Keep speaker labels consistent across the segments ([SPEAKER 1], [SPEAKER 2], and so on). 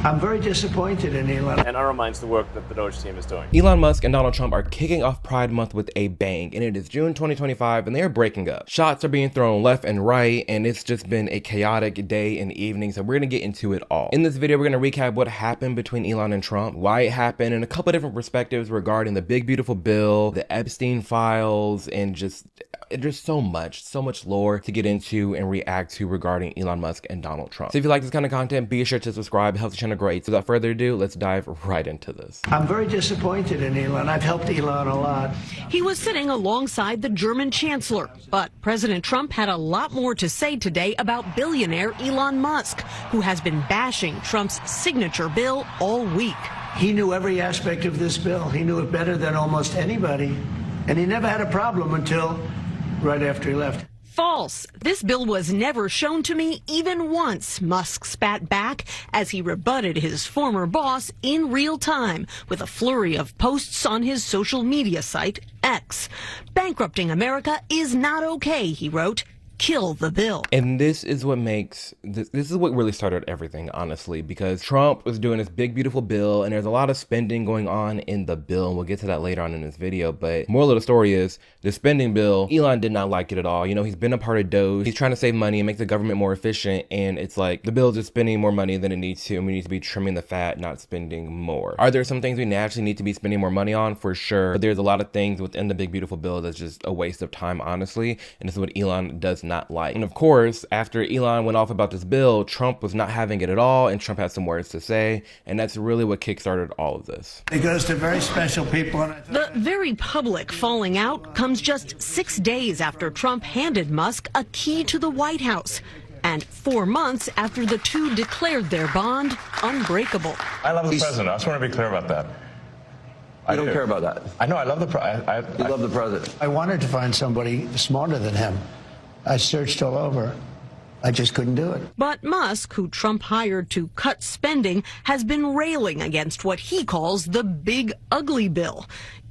[SPEAKER 1] I'm very disappointed in Elon.
[SPEAKER 2] And undermines the work that the Doge team is doing.
[SPEAKER 3] Elon Musk and Donald Trump are kicking off Pride Month with a bang, and it is June 2025, and they are breaking up. Shots are being thrown left and right, and it's just been a chaotic day and evening, so we're gonna get into it all. In this video, we're gonna recap what happened between Elon and Trump, why it happened, and a couple different perspectives regarding the big beautiful bill, the Epstein files, and just there's so much lore to get into and react to regarding Elon Musk and Donald Trump. So if you like this kind of content, be sure to subscribe. It helps the channel great. So without further ado, let's dive right into this.
[SPEAKER 1] I'm very disappointed in Elon. I've helped Elon a lot.
[SPEAKER 4] He was sitting alongside the German chancellor, but President Trump had a lot more to say today about billionaire Elon Musk, who has been bashing Trump's signature bill all week.
[SPEAKER 1] He knew every aspect of this bill. He knew it better than almost anybody. And he never had a problem until right after he left.
[SPEAKER 4] False. This bill was never shown to me even once, Musk spat back as he rebutted his former boss in real time with a flurry of posts on his social media site, X. Bankrupting America is not okay, he wrote. Kill the bill.
[SPEAKER 3] And this is what makes this is what really started everything, honestly, because Trump was doing this big beautiful bill, and there's a lot of spending going on in the bill, and we'll get to that later on in this video. But moral of the story is the spending bill, Elon did not like it at all. You know, he's been a part of Doge, he's trying to save money and make the government more efficient, and it's like the bill is just spending more money than it needs to, and we need to be trimming the fat, not spending more. Are there some things we naturally need to be spending more money on? For sure, but there's a lot of things within the big beautiful bill that's just a waste of time, honestly, and this is what Elon does not like. And of course, after Elon went off about this bill, Trump was not having it at all, and Trump had some words to say, and that's really what kickstarted all of this.
[SPEAKER 1] It goes to very special people. And
[SPEAKER 4] the very public falling out comes just 6 days after Trump handed Musk a key to the White House, and 4 months after the two declared their bond unbreakable.
[SPEAKER 5] I love the president. I just want to be clear about that.
[SPEAKER 6] I don't care about that.
[SPEAKER 5] I know. I love the president.
[SPEAKER 6] You love the president.
[SPEAKER 1] I wanted to find somebody smarter than him. I searched all over. I just couldn't do it.
[SPEAKER 4] But Musk, who Trump hired to cut spending, has been railing against what he calls the big ugly bill.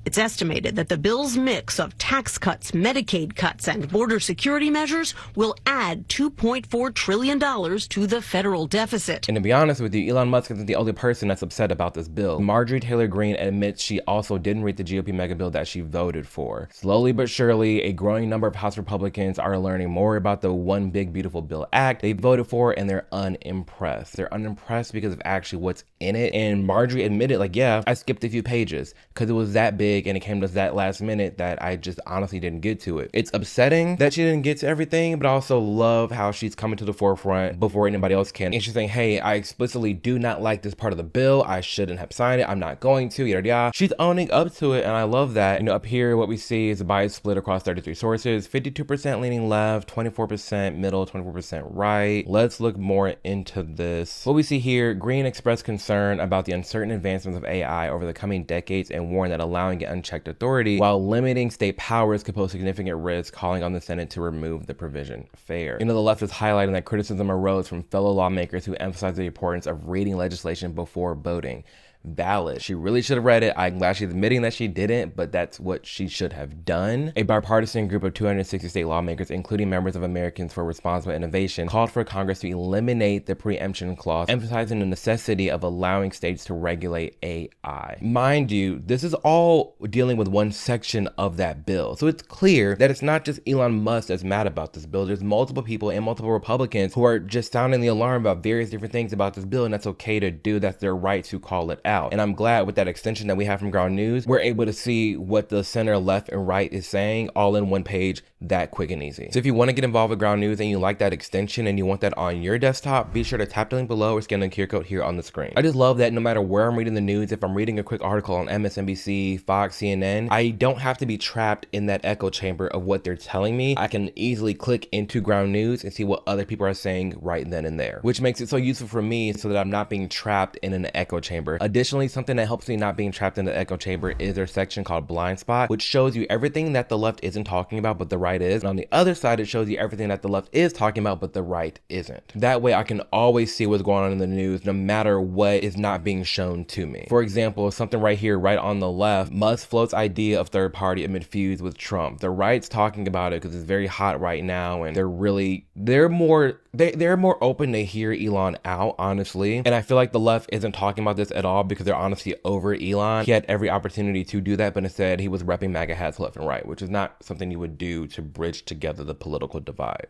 [SPEAKER 4] It's estimated that the bill's mix of tax cuts, Medicaid cuts, and border security measures will add $2.4 trillion to the federal deficit.
[SPEAKER 3] And to be honest with you, Elon Musk isn't the only person that's upset about this bill. Marjorie Taylor Greene admits she also didn't read the GOP mega bill that she voted for. Slowly but surely, a growing number of House Republicans are learning more about the One Big Beautiful Bill Act they voted for, and they're unimpressed. They're unimpressed because of actually what's in it. And Marjorie admitted, like, yeah, I skipped a few pages because it was that big and it came to that last minute that I just honestly didn't get to it. It's upsetting that she didn't get to everything, but I also love how she's coming to the forefront before anybody else can. And she's saying, hey, I explicitly do not like this part of the bill. I shouldn't have signed it. I'm not going to, yada yada. She's owning up to it, and I love that. You know, up here, what we see is a bias split across 33 sources, 52% leaning left, 24% middle, 24% right. Let's look more into this. What we see here, Greene expressed concern about the uncertain advancements of AI over the coming decades and warned that allowing it unchecked authority while limiting state powers could pose significant risk, calling on the Senate to remove the provision. Fair. You know, the left is highlighting that criticism arose from fellow lawmakers who emphasize the importance of reading legislation before voting. Valid. She really should have read it. I'm glad she's admitting that she didn't, but that's what she should have done. A bipartisan group of 260 state lawmakers, including members of Americans for Responsible Innovation, called for Congress to eliminate the preemption clause, emphasizing the necessity of allowing states to regulate AI. Mind you, this is all dealing with one section of that bill. So it's clear that it's not just Elon Musk that's mad about this bill. There's multiple people and multiple Republicans who are just sounding the alarm about various different things about this bill, and that's okay to do. That's their right to call it out. And I'm glad with that extension that we have from Ground News, we're able to see what the center, left, and right is saying all in one page that quick and easy. So if you want to get involved with Ground News and you like that extension and you want that on your desktop, be sure to tap the link below or scan the QR code here on the screen. I just love that no matter where I'm reading the news, if I'm reading a quick article on MSNBC, Fox, CNN, I don't have to be trapped in that echo chamber of what they're telling me. I can easily click into Ground News and see what other people are saying right then and there, which makes it so useful for me so that I'm not being trapped in an echo chamber. Additionally, something that helps me not being trapped in the echo chamber is their section called Blind Spot, which shows you everything that the left isn't talking about but the right is. And on the other side, it shows you everything that the left is talking about but the right isn't. That way I can always see what's going on in the news no matter what is not being shown to me. For example, something right here, right on the left, Musk floats idea of third party amid feuds with Trump. The right's talking about it because it's very hot right now, and they're more they're more open to hear Elon out, honestly. And I feel like the left isn't talking about this at all because they're honestly over Elon. He had every opportunity to do that, but instead he was repping MAGA hats left and right, which is not something you would do to bridge together the political divide.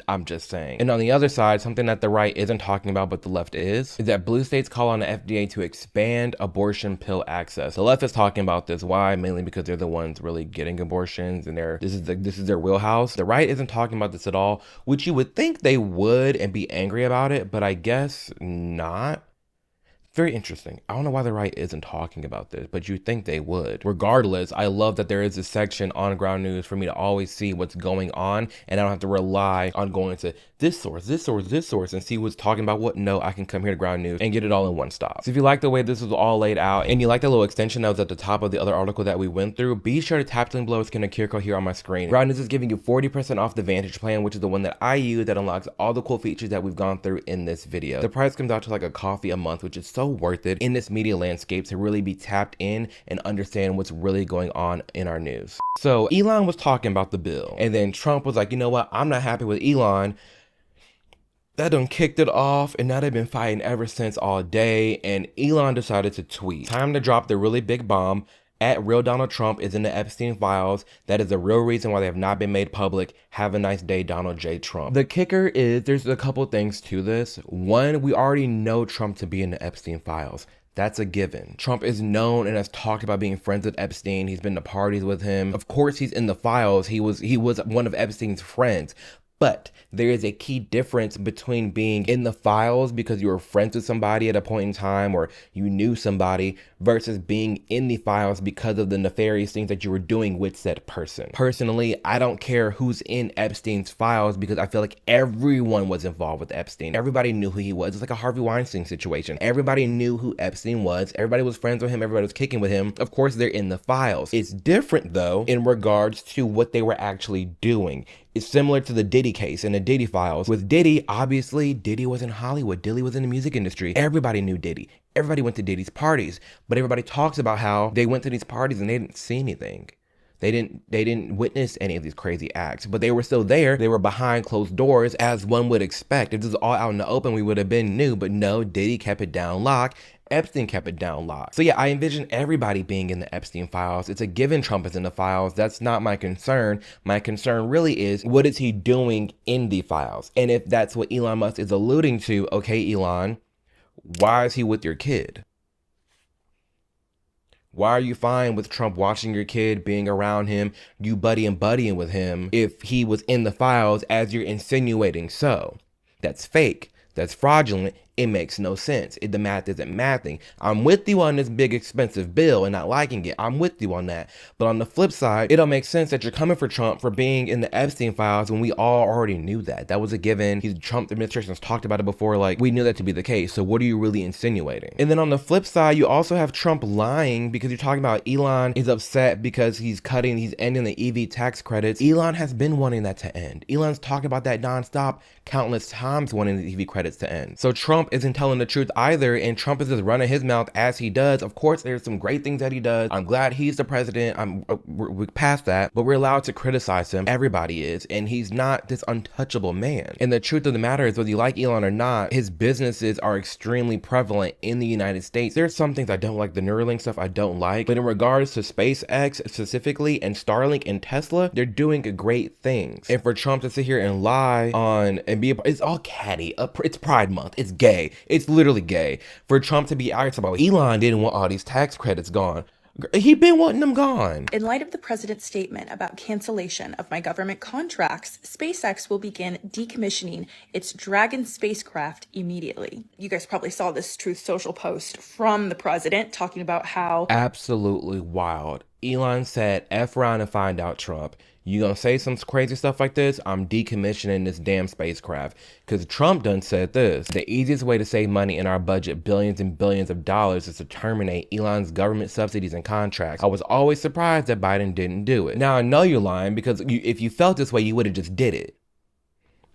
[SPEAKER 3] I'm just saying. And on the other side, something that the right isn't talking about, but the left is that blue states call on the FDA to expand abortion pill access. The left is talking about this. Why? Mainly because they're the ones really getting abortions, and this is their wheelhouse. The right isn't talking about this at all, which you would think they would and be angry about it, but I guess not. Very interesting. I don't know why the right isn't talking about this, but you'd think they would. Regardless, I love that there is a section on Ground News for me to always see what's going on, and I don't have to rely on going to this source, and see what's talking about what. No, I can come here to Ground News and get it all in one stop. So if you like the way this is all laid out, and you like the little extension that was at the top of the other article that we went through, be sure to tap the link below. It's going to QR code here on my screen. Ground News is giving you 40% off the Vantage plan, which is the one that I use that unlocks all the cool features that we've gone through in this video. The price comes out to like a coffee a month, which is so worth it in this media landscape to really be tapped in and understand what's really going on in our news. So Elon was talking about the bill, and then Trump was like, you know what, I'm not happy with Elon. That done kicked it off, and now they've been fighting ever since all day, and Elon decided to tweet. Time to drop the really big bomb. At real Donald Trump is in the Epstein files. That is the real reason why they have not been made public. Have a nice day, Donald J. Trump. The kicker is there's a couple things to this. One, we already know Trump to be in the Epstein files. That's a given. Trump is known and has talked about being friends with Epstein. He's been to parties with him. Of course, he's in the files. He was one of Epstein's friends. But there is a key difference between being in the files because you were friends with somebody at a point in time or you knew somebody versus being in the files because of the nefarious things that you were doing with said person. Personally, I don't care who's in Epstein's files because I feel like everyone was involved with Epstein. Everybody knew who he was. It's like a Harvey Weinstein situation. Everybody knew who Epstein was. Everybody was friends with him. Everybody was kicking with him. Of course, they're in the files. It's different though in regards to what they were actually doing. It's similar to the Diddy case and the Diddy files. With Diddy, obviously, Diddy was in Hollywood. Diddy was in the music industry. Everybody knew Diddy. Everybody went to Diddy's parties. But everybody talks about how they went to these parties and they didn't see anything. They didn't witness any of these crazy acts, but they were still there. They were behind closed doors, as one would expect. If this was all out in the open, we would have been new, but no, Diddy kept it down lock. Epstein kept it down locked. So yeah, I envision everybody being in the Epstein files. It's a given Trump is in the files. That's not my concern. My concern really is, what is he doing in the files? And if that's what Elon Musk is alluding to, okay, Elon, why is he with your kid? Why are you fine with Trump watching your kid, being around him, you buddying with him, if he was in the files as you're insinuating so? That's fake. That's fraudulent. It makes no sense. The math isn't mathing. I'm with you on this big expensive bill and not liking it. I'm with you on that. But on the flip side, it don't make sense that you're coming for Trump for being in the Epstein files when we all already knew that. That was a given. Trump administration has talked about it before. Like, we knew that to be the case. So what are you really insinuating? And then on the flip side, you also have Trump lying because you're talking about Elon is upset because he's ending the EV tax credits. Elon has been wanting that to end. Elon's talking about that nonstop, countless times wanting the EV credits to end. So Trump isn't telling the truth either, and Trump is just running his mouth as he does. Of course, there's some great things that he does. I'm glad he's the president. We're past that, but we're allowed to criticize him. Everybody is, and he's not this untouchable man. And the truth of the matter is, whether you like Elon or not, his businesses are extremely prevalent in the United States. There's some things I don't like. The Neuralink stuff I don't like, but in regards to SpaceX specifically and Starlink and Tesla, they're doing great things. And for Trump to sit here and lie on and be it's all catty. It's Pride Month. It's gay. It's literally gay. For Trump to be out about Elon didn't want all these tax credits gone. He been wanting them gone.
[SPEAKER 7] In light of the president's statement about cancellation of my government contracts, SpaceX will begin decommissioning its Dragon spacecraft immediately. You guys probably saw this Truth Social post from the president talking about how
[SPEAKER 3] absolutely wild. Elon said, F around and find out, Trump. You gonna say some crazy stuff like this? I'm decommissioning this damn spacecraft. Because Trump done said this. The easiest way to save money in our budget, billions and billions of dollars, is to terminate Elon's government subsidies and contracts. I was always surprised that Biden didn't do it. Now I know you're lying because if you felt this way, you would have just did it.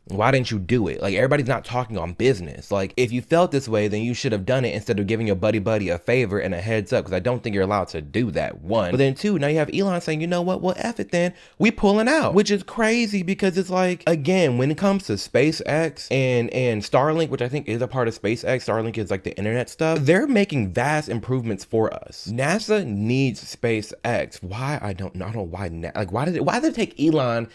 [SPEAKER 3] Why didn't you do it? Like, everybody's not talking on business. Like, if you felt this way, then you should have done it instead of giving your buddy a favor and a heads up, because I don't think you're allowed to do that, one. But then two, now you have Elon saying, you know what, well, F it then, we pulling out, which is crazy, because it's like, again, when it comes to SpaceX and Starlink, which I think is a part of SpaceX, Starlink is like the internet stuff, they're making vast improvements for us. NASA needs SpaceX. Why? I don't know why. Like, why did it take Elon?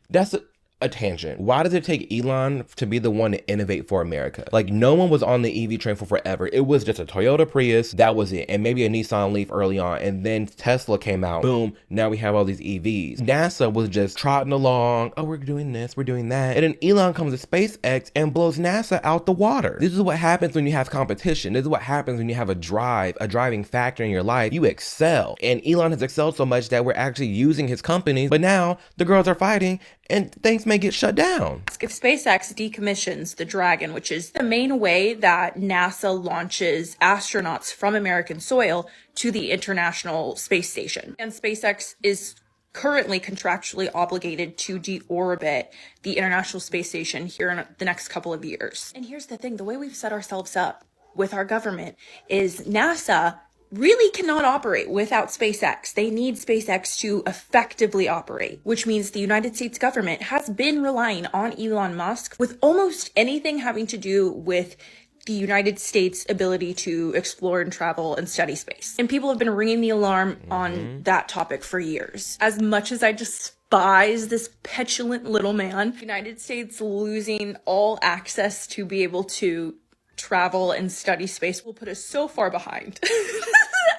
[SPEAKER 3] That's a tangent. Why does it take Elon to be the one to innovate for America? Like, no one was on the EV train for forever. It was just a Toyota Prius, that was it, and maybe a Nissan Leaf early on, and then Tesla came out, boom, now we have all these EVs. NASA was just trotting along, oh, we're doing this, we're doing that, and then Elon comes to SpaceX and blows NASA out the water. This is what happens when you have competition. This is what happens when you have a driving factor in your life. You excel, and Elon has excelled so much that we're actually using his companies, but now the girls are fighting and things may get shut down.
[SPEAKER 7] If SpaceX decommissions the Dragon, which is the main way that NASA launches astronauts from American soil to the International Space Station, and SpaceX is currently contractually obligated to deorbit the International Space Station here in the next couple of years. And here's the thing, the way we've set ourselves up with our government is NASA really cannot operate without SpaceX. They need SpaceX to effectively operate, which means the United States government has been relying on Elon Musk with almost anything having to do with the United States' ability to explore and travel and study space. And people have been ringing the alarm on that topic for years. As much as I despise this petulant little man, the United States losing all access to be able to travel and study space will put us so far behind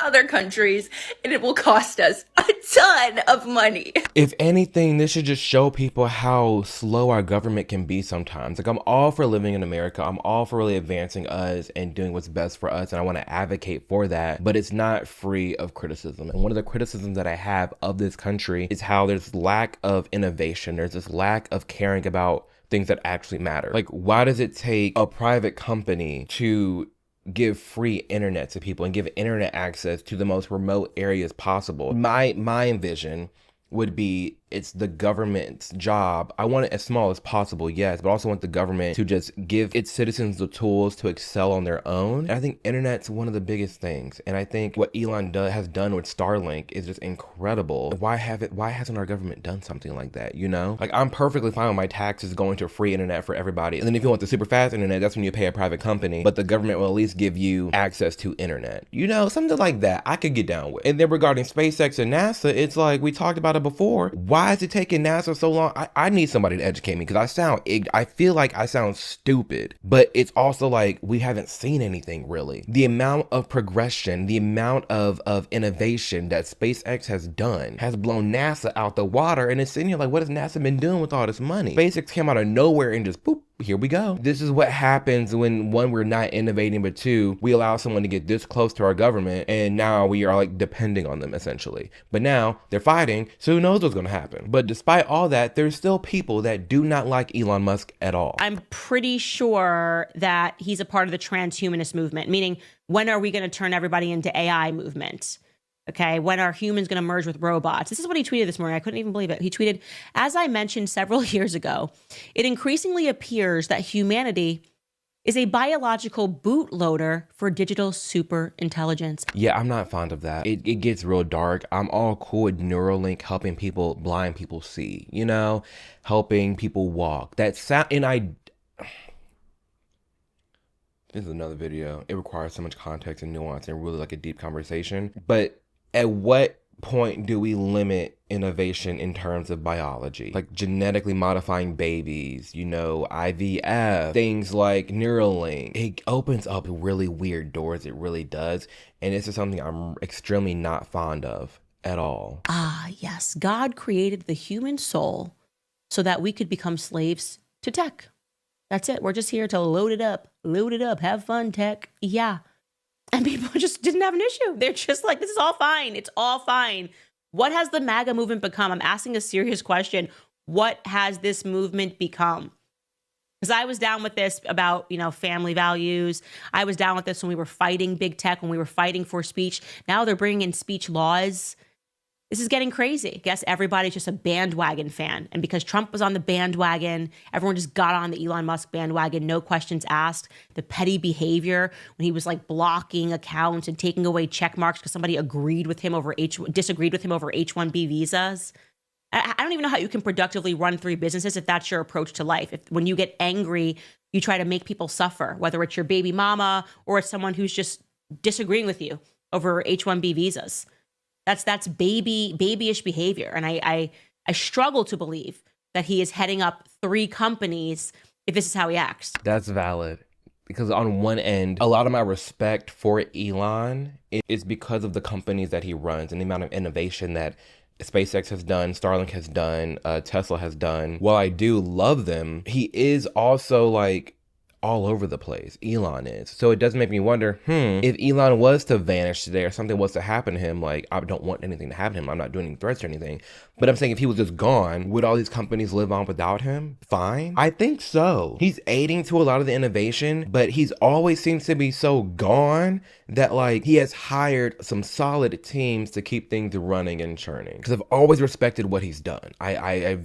[SPEAKER 7] other countries, and it will cost us a ton of money.
[SPEAKER 3] If anything, this should just show people how slow our government can be sometimes. Like, I'm all for living in America. I'm all for really advancing us and doing what's best for us, and I want to advocate for that, but it's not free of criticism. And one of the criticisms that I have of this country is how there's lack of innovation. There's this lack of caring about things that actually matter. Like, why does it take a private company to give free internet to people and give internet access to the most remote areas possible? My vision would be, it's the government's job. I want it as small as possible, yes, but I also want the government to just give its citizens the tools to excel on their own. And I think internet's one of the biggest things. And I think what Elon has done with Starlink is just incredible. Why hasn't our government done something like that, you know? Like, I'm perfectly fine with my taxes going to free internet for everybody. And then if you want the super fast internet, that's when you pay a private company, but the government will at least give you access to internet. You know, something like that I could get down with. And then regarding SpaceX and NASA, it's like, we talked about it before. Why is it taking NASA so long? I need somebody to educate me, because I feel like I sound stupid, but it's also like, we haven't seen anything really. The amount of progression, the amount of innovation that SpaceX has done has blown NASA out the water, and it's sitting here like, what has NASA been doing with all this money? SpaceX came out of nowhere and just boop, here we go. This is what happens when, one, we're not innovating, but two, we allow someone to get this close to our government, and now we are like depending on them essentially. But now they're fighting, so who knows what's gonna happen? But despite all that, there's still people that do not like Elon Musk at all.
[SPEAKER 8] I'm pretty sure that he's a part of the transhumanist movement, meaning, when are we gonna turn everybody into AI movement? Okay, when are humans going to merge with robots? This is what he tweeted this morning. I couldn't even believe it. He tweeted, as I mentioned several years ago, it increasingly appears that humanity is a biological bootloader for digital super intelligence.
[SPEAKER 3] Yeah, I'm not fond of that. It gets real dark. I'm all cool with Neuralink helping blind people see, you know, helping people walk. This is another video. It requires so much context and nuance and really like a deep conversation. But at what point do we limit innovation in terms of biology? Like genetically modifying babies, you know, IVF, things like Neuralink. It opens up really weird doors. It really does. And this is something I'm extremely not fond of at all.
[SPEAKER 8] Ah, yes. God created the human soul so that we could become slaves to tech. That's it. We're just here to load it up, have fun, tech. Yeah. And people just didn't have an issue. They're just like, this is all fine. It's all fine. What has the MAGA movement become? I'm asking a serious question. What has this movement become? Because I was down with this about, you know, family values. I was down with this when we were fighting big tech, when we were fighting for speech. Now they're bringing in speech laws. This is getting crazy. I guess everybody's just a bandwagon fan. And because Trump was on the bandwagon, everyone just got on the Elon Musk bandwagon, no questions asked. The petty behavior when he was like blocking accounts and taking away check marks because somebody disagreed with him over H-1B visas. I don't even know how you can productively run 3 businesses if that's your approach to life. If when you get angry, you try to make people suffer, whether it's your baby mama or it's someone who's just disagreeing with you over H-1B visas. That's babyish behavior. And I struggle to believe that he is heading up 3 companies if this is how he acts.
[SPEAKER 3] That's valid. Because on one end, a lot of my respect for Elon is because of the companies that he runs and the amount of innovation that SpaceX has done, Starlink has done, Tesla has done. While I do love them, he is also like all over the place. Elon is. So it does make me wonder, if Elon was to vanish today or something was to happen to him, like, I don't want anything to happen to him. I'm not doing any threats or anything. But I'm saying if he was just gone, would all these companies live on without him? Fine. I think so. He's aiding to a lot of the innovation, but he's always seems to be so gone that like he has hired some solid teams to keep things running and churning. Because I've always respected what he's done. I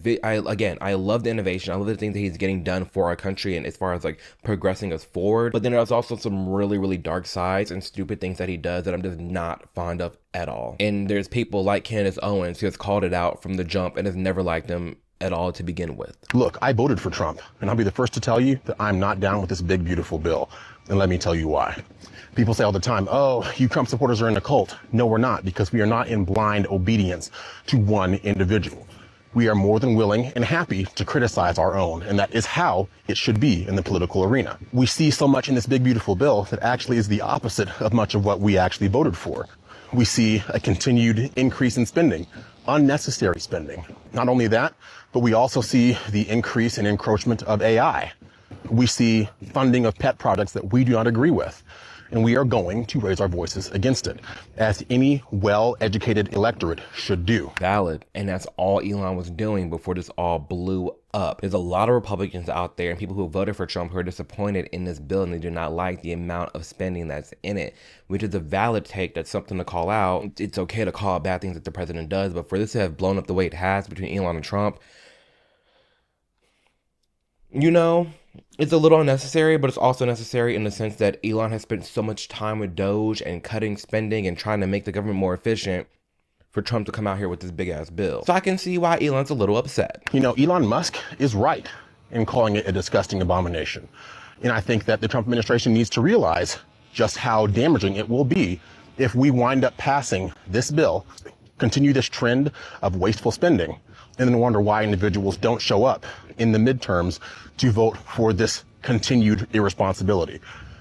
[SPEAKER 3] love the innovation. I love the things that he's getting done for our country and as far as like progressing us forward. But then there's also some really, really dark sides and stupid things that he does that I'm just not fond of at all. And there's people like Candace Owens who has called it out from the jump and has never liked him at all to begin with.
[SPEAKER 9] Look, I voted for Trump, and I'll be the first to tell you that I'm not down with this big, beautiful bill. And let me tell you why. People say all the time, oh, you Trump supporters are in a cult. No, we're not, because we are not in blind obedience to one individual. We are more than willing and happy to criticize our own, and that is how it should be in the political arena. We see so much in this big, beautiful bill that actually is the opposite of much of what we actually voted for. We see a continued increase in spending, unnecessary spending. Not only that, but we also see the increase and encroachment of AI. We see funding of pet projects that we do not agree with. And we are going to raise our voices against it, as any well-educated electorate should do.
[SPEAKER 3] Valid. And that's all Elon was doing before this all blew up. There's a lot of Republicans out there and people who voted for Trump who are disappointed in this bill and they do not like the amount of spending that's in it, which is a valid take. That's something to call out. It's okay to call out bad things that the president does, but for this to have blown up the way it has between Elon and Trump, you know, it's a little unnecessary, but it's also necessary in the sense that Elon has spent so much time with Doge and cutting spending and trying to make the government more efficient for Trump to come out here with this big ass bill. So I can see why Elon's a little upset.
[SPEAKER 9] You know, Elon Musk is right in calling it a disgusting abomination. And I think that the Trump administration needs to realize just how damaging it will be if we wind up passing this bill, continue this trend of wasteful spending, and then wonder why individuals don't show up in the midterms to vote for this continued irresponsibility.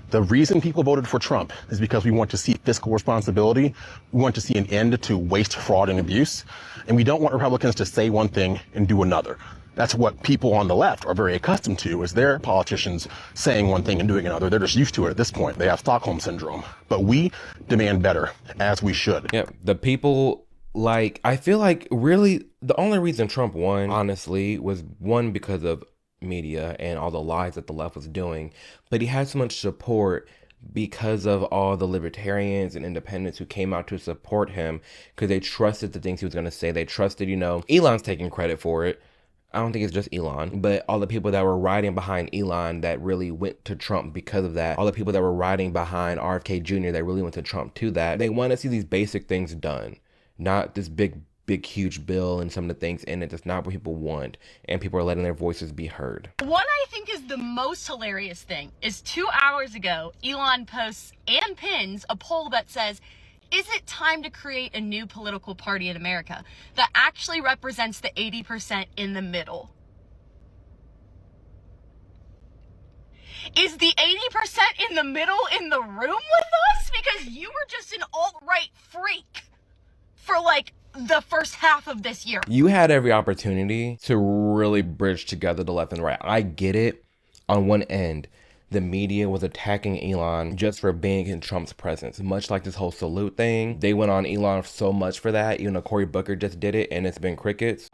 [SPEAKER 9] The reason people voted for Trump is because we want to see fiscal responsibility. We want to see an end to waste, fraud, and abuse. And we don't want Republicans to say one thing and do another. That's what people on the left are very accustomed to, is their politicians saying one thing and doing another. They're just used to it at this point. They have Stockholm syndrome. But we demand better, as we should.
[SPEAKER 3] Yeah, the people... Like, I feel like really the only reason Trump won, honestly, was one because of media and all the lies that the left was doing. But he had so much support because of all the libertarians and independents who came out to support him because they trusted the things he was going to say. They trusted, you know, Elon's taking credit for it. I don't think it's just Elon, but all the people that were riding behind Elon that really went to Trump because of that, all the people that were riding behind RFK Jr. that really went to Trump to that, they want to see these basic things done. Not this big, huge bill and some of the things in it. That's not what people want. And people are letting their voices be heard.
[SPEAKER 10] What I think is the most hilarious thing is 2 hours ago, Elon posts and pins a poll that says, is it time to create a new political party in America that actually represents the 80% in the middle? Is the 80% in the middle in the room with us? Because you were just an alt-right freak for like the first half of this year.
[SPEAKER 3] You had every opportunity to really bridge together the left and the right. I get it. On one end, the media was attacking Elon just for being in Trump's presence, much like this whole salute thing. They went on Elon so much for that, even though Cory Booker just did it and it's been crickets.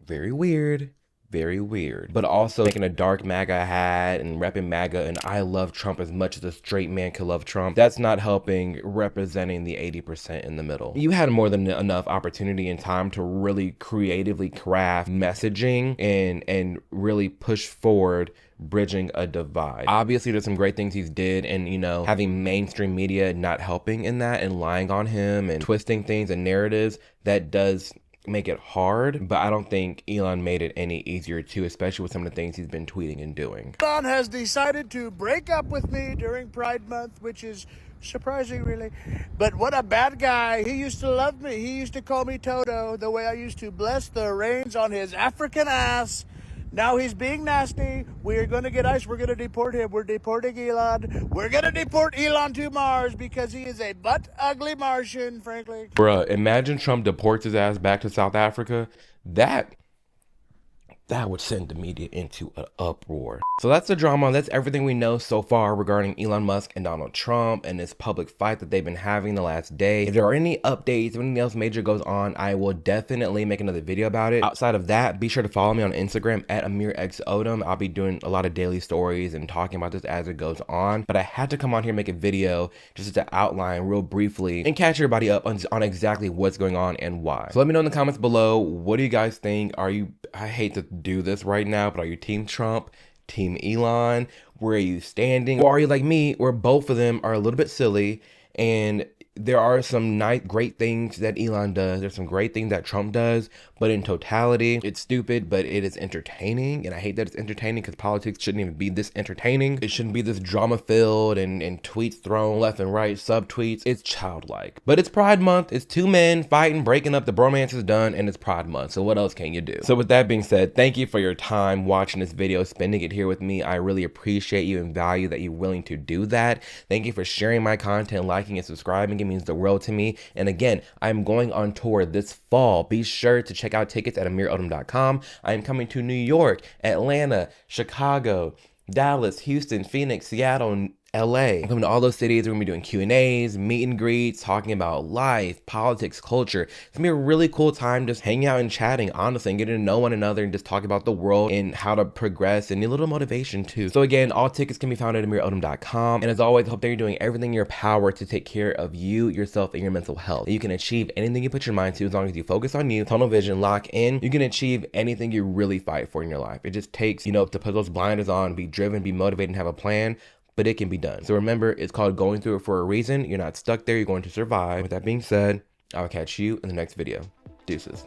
[SPEAKER 3] Very weird. very weird. But also making a dark MAGA hat and repping MAGA and I love Trump as much as a straight man could love Trump. That's not helping representing the 80% in the middle. You had more than enough opportunity and time to really creatively craft messaging and really push forward bridging a divide. Obviously there's some great things he's did, and you know, having mainstream media not helping in that and lying on him and twisting things and narratives, that does make it hard, but I don't think Elon made it any easier too, especially with some of the things he's been tweeting and doing.
[SPEAKER 11] Elon has decided to break up with me during Pride Month, which is surprising, really. But what a bad guy. He used to love me. He used to call me Toto, the way I used to bless the reins on his African ass. Now he's being nasty. We're going to get ICE. We're going to deport him. We're deporting Elon. We're going to deport Elon to Mars because he is a butt-ugly Martian, frankly.
[SPEAKER 3] Bruh, imagine Trump deports his ass back to South Africa. That would send the media into an uproar. So that's the drama. That's everything we know so far regarding Elon Musk and Donald Trump and this public fight that they've been having the last day. If there are any updates, if anything else major goes on, I will definitely make another video about it. Outside of that, be sure to follow me on Instagram at Amir Odom. I'll be doing a lot of daily stories and talking about this as it goes on. But I had to come on here and make a video just to outline real briefly and catch everybody up on exactly what's going on and why. So let me know in the comments below, what do you guys think? I hate to do this right now, but are you team Trump, team Elon? Where are you standing? Or are you like me, where both of them are a little bit silly, and there are some great things that Elon does, there's some great things that Trump does, but in totality, it's stupid, but it is entertaining, and I hate that it's entertaining because politics shouldn't even be this entertaining. It shouldn't be this drama-filled and tweets thrown left and right, subtweets. It's childlike. But it's Pride Month, it's two men fighting, breaking up, the bromance is done, and it's Pride Month, so what else can you do? So with that being said, thank you for your time watching this video, spending it here with me. I really appreciate you and value that you're willing to do that. Thank you for sharing my content, liking and subscribing. It means the world to me. And again, I'm going on tour this fall. Be sure to check out tickets at amirodom.com. I am coming to New York, Atlanta, Chicago, Dallas, Houston, Phoenix, Seattle, LA. I'm coming to all those cities. We're gonna be doing Q&As, meet and greets, talking about life, politics, culture. It's gonna be a really cool time just hanging out and chatting, honestly, and getting to know one another and just talking about the world and how to progress and a little motivation too. So again, all tickets can be found at amirodom.com. And as always, I hope that you're doing everything in your power to take care of you, yourself, and your mental health. You can achieve anything you put your mind to as long as you focus on you, tunnel vision, lock in. You can achieve anything you really fight for in your life. It just takes, to put those blinders on, be driven, be motivated, and have a plan. But it can be done. So remember, it's called going through it for a reason. You're not stuck there. You're going to survive. With that being said, I'll catch you in the next video. Deuces.